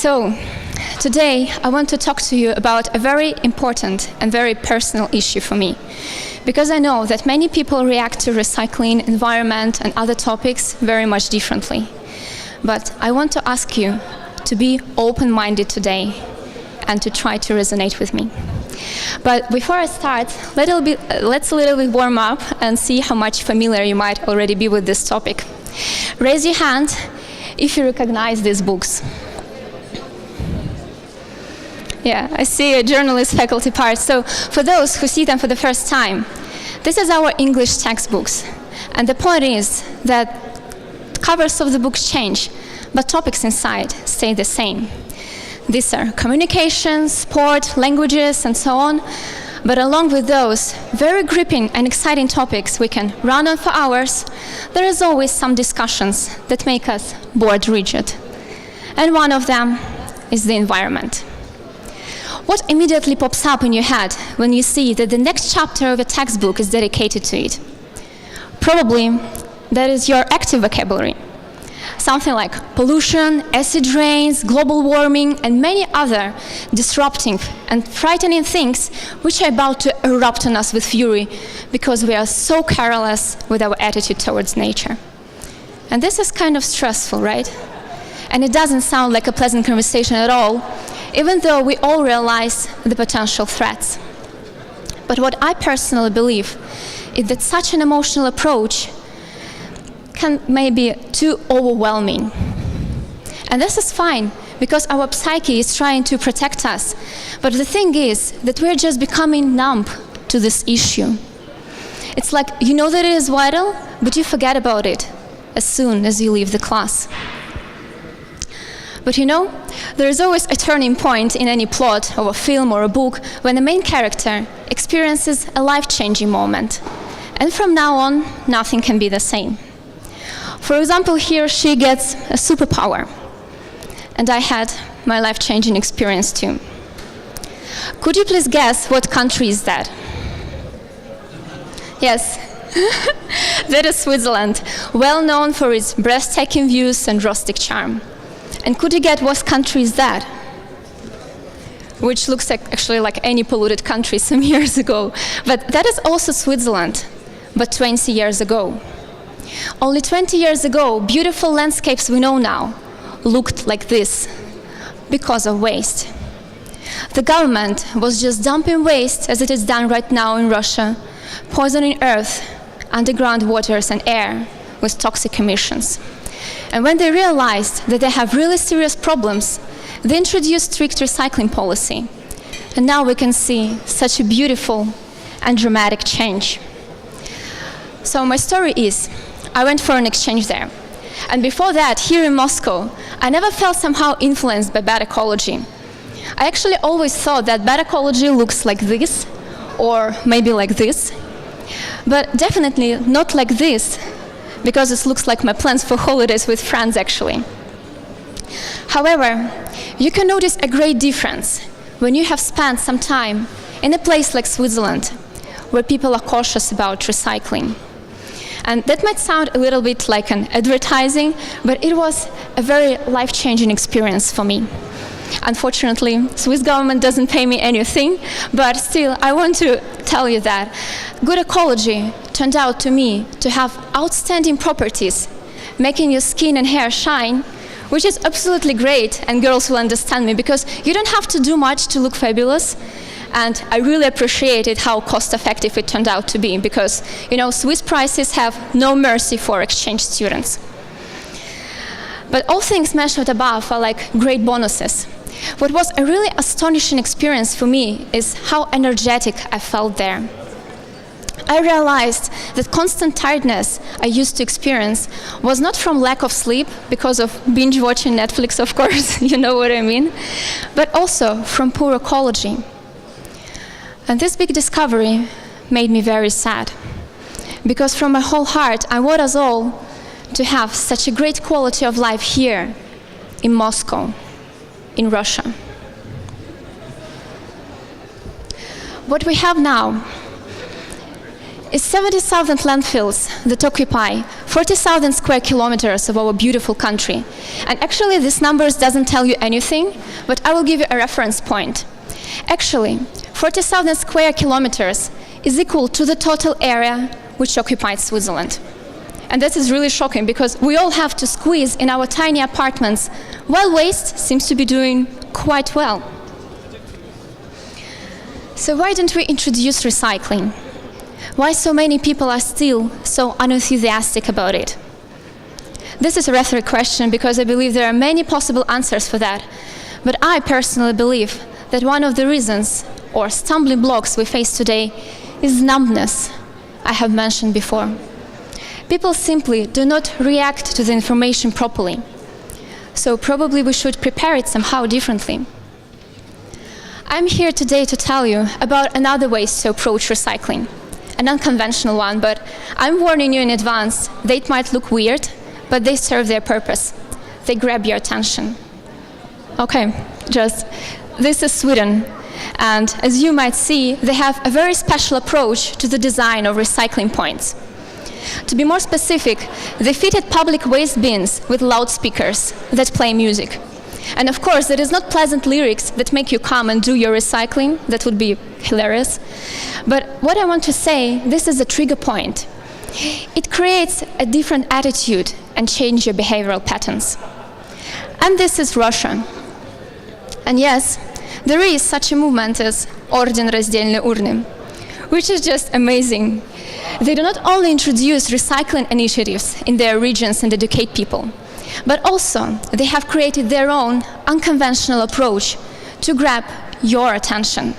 So, today I want to talk to you about a very important and very personal issue for me, because I know that many people react to recycling, environment, and other topics very much differently. But I want to ask you to be open-minded today and to try to resonate with me. But before I start, let's a little bit warm up and see how much familiar you might already be with this topic. Raise your hand if you recognize these books. Yeah, I see a journalist faculty part. So for those who see them for the first time, this is our English textbooks. And the point is that covers of the books change, but topics inside stay the same. These are communication, sport, languages, and so on. But along with those very gripping and exciting topics we can run on for hours, there is always some discussions that make us bored rigid. And one of them is the environment. What immediately pops up in your head when you see that the next chapter of a textbook is dedicated to it? Probably that is your active vocabulary. Something like pollution, acid rains, global warming, and many other disrupting and frightening things which are about to erupt on us with fury because we are so careless with our attitude towards nature. And this is kind of stressful, right? And it doesn't sound like a pleasant conversation at all, even though we all realize the potential threats. But what I personally believe is that such an emotional approach can maybe too overwhelming. And this is fine, because our psyche is trying to protect us. But the thing is that we're just becoming numb to this issue. It's like you know that it is vital, but you forget about it as soon as you leave the class. But you know, there is always a turning point in any plot of a film or a book when the main character experiences a life-changing moment. And from now on, nothing can be the same. For example, he or she gets a superpower. And I had my life-changing experience too. Could you please guess what country is that? Yes, that is Switzerland, well known for its breathtaking views and rustic charm. And could you get what country is that? Which looks actually like any polluted country some years ago. But that is also Switzerland, but 20 years ago. Only 20 years ago, beautiful landscapes we know now looked like this because of waste. The government was just dumping waste as it is done right now in Russia, poisoning earth, underground waters and air with toxic emissions. And when they realized that they have really serious problems, they introduced strict recycling policy. And now we can see such a beautiful and dramatic change. So my story is, I went for an exchange there. And before that, here in Moscow, I never felt somehow influenced by bad ecology. I actually always thought that bad ecology looks like this, or maybe like this, but definitely not like this, because it looks like my plans for holidays with friends, actually. However, you can notice a great difference when you have spent some time in a place like Switzerland, where people are cautious about recycling. And that might sound a little bit like an advertising, but it was a very life-changing experience for me. Unfortunately, Swiss government doesn't pay me anything, but still, I want to tell you that good ecology turned out to me to have outstanding properties, making your skin and hair shine, which is absolutely great, and girls will understand me, because you don't have to do much to look fabulous. And I really appreciated how cost-effective it turned out to be, because, you know, Swiss prices have no mercy for exchange students. But all things mentioned above are like great bonuses. What was a really astonishing experience for me is how energetic I felt there. I realized that constant tiredness I used to experience was not from lack of sleep, because of binge watching Netflix, of course, you know what I mean, but also from poor ecology. And this big discovery made me very sad, because from my whole heart I want us all to have such a great quality of life here in Moscow, in Russia. What we have now is 70,000 landfills that occupy 40,000 square kilometers of our beautiful country. And actually, this numbers doesn't tell you anything, but I will give you a reference point. Actually, 40,000 square kilometers is equal to the total area which occupies Switzerland. And this is really shocking because we all have to squeeze in our tiny apartments, while waste seems to be doing quite well. So why don't we introduce recycling? Why so many people are still so unenthusiastic about it? This is a rhetoric question because I believe there are many possible answers for that. But I personally believe that one of the reasons or stumbling blocks we face today is numbness, I have mentioned before. People simply do not react to the information properly. So probably we should prepare it somehow differently. I'm here today to tell you about another way to approach recycling, an unconventional one, but I'm warning you in advance, they might look weird, but they serve their purpose. They grab your attention. Okay, this is Sweden, and as you might see, they have a very special approach to the design of recycling points. To be more specific, they fitted public waste bins with loudspeakers that play music. And of course, it is not pleasant lyrics that make you come and do your recycling. That would be hilarious. But what I want to say, this is a trigger point. It creates a different attitude and change your behavioral patterns. And this is Russia. And yes, there is such a movement as Orden Разделной Urny, which is just amazing. They do not only introduce recycling initiatives in their regions and educate people, but also they have created their own unconventional approach to grab your attention.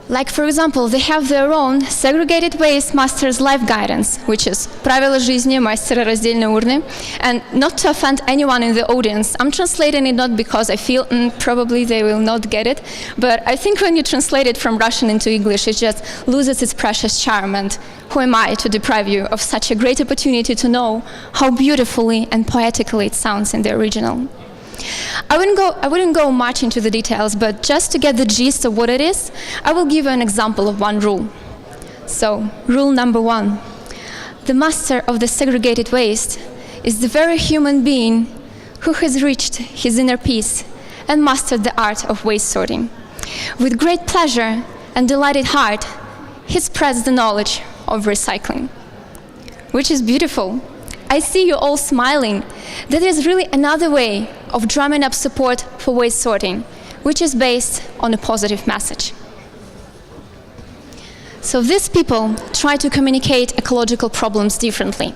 Like, for example, they have their own segregated waste master's life guidance, which is Правила жизни мастера раздельной урны. And not to offend anyone in the audience, I'm translating it not because I feel probably they will not get it, but I think when you translate it from Russian into English, it just loses its precious charm. And who am I to deprive you of such a great opportunity to know how beautifully and poetically it sounds in the original? I wouldn't go much into the details, but just to get the gist of what it is, I will give you an example of one rule. So, rule number 1. The master of the segregated waste is the very human being who has reached his inner peace and mastered the art of waste sorting. With great pleasure and delighted heart, he spreads the knowledge of recycling, which is beautiful. I see you all smiling. That is really another way of drumming up support for waste sorting, which is based on a positive message. So these people try to communicate ecological problems differently.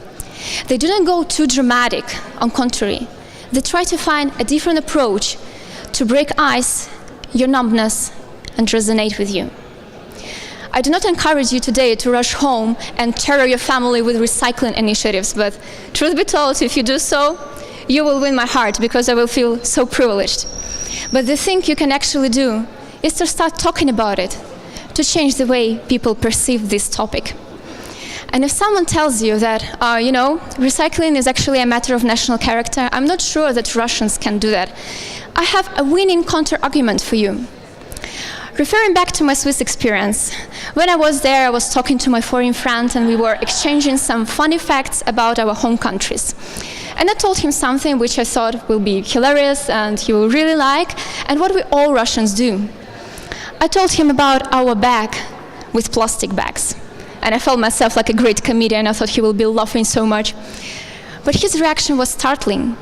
They didn't go too dramatic, on contrary. They try to find a different approach to break ice, your numbness, and resonate with you. I do not encourage you today to rush home and terror your family with recycling initiatives, but truth be told, if you do so, you will win my heart because I will feel so privileged. But the thing you can actually do is to start talking about it, to change the way people perceive this topic. And if someone tells you that, recycling is actually a matter of national character, I'm not sure that Russians can do that. I have a winning counter-argument for you. Referring back to my Swiss experience, when I was there, I was talking to my foreign friend and we were exchanging some funny facts about our home countries. And I told him something which I thought will be hilarious and he will really like, and what we all Russians do. I told him about our bag with plastic bags. And I felt myself like a great comedian. I thought he will be laughing so much. But his reaction was startling,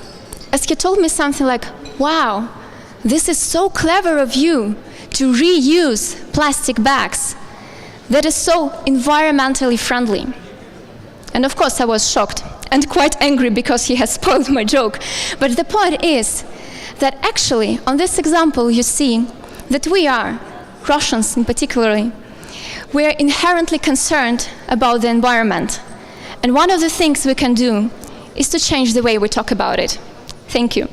as he told me something like, "Wow, this is so clever of you to reuse plastic bags. That is so environmentally friendly." And of course I was shocked and quite angry because he has spoiled my joke. But the point is that actually on this example you see that we are, Russians in particular, we are inherently concerned about the environment. And one of the things we can do is to change the way we talk about it. Thank you.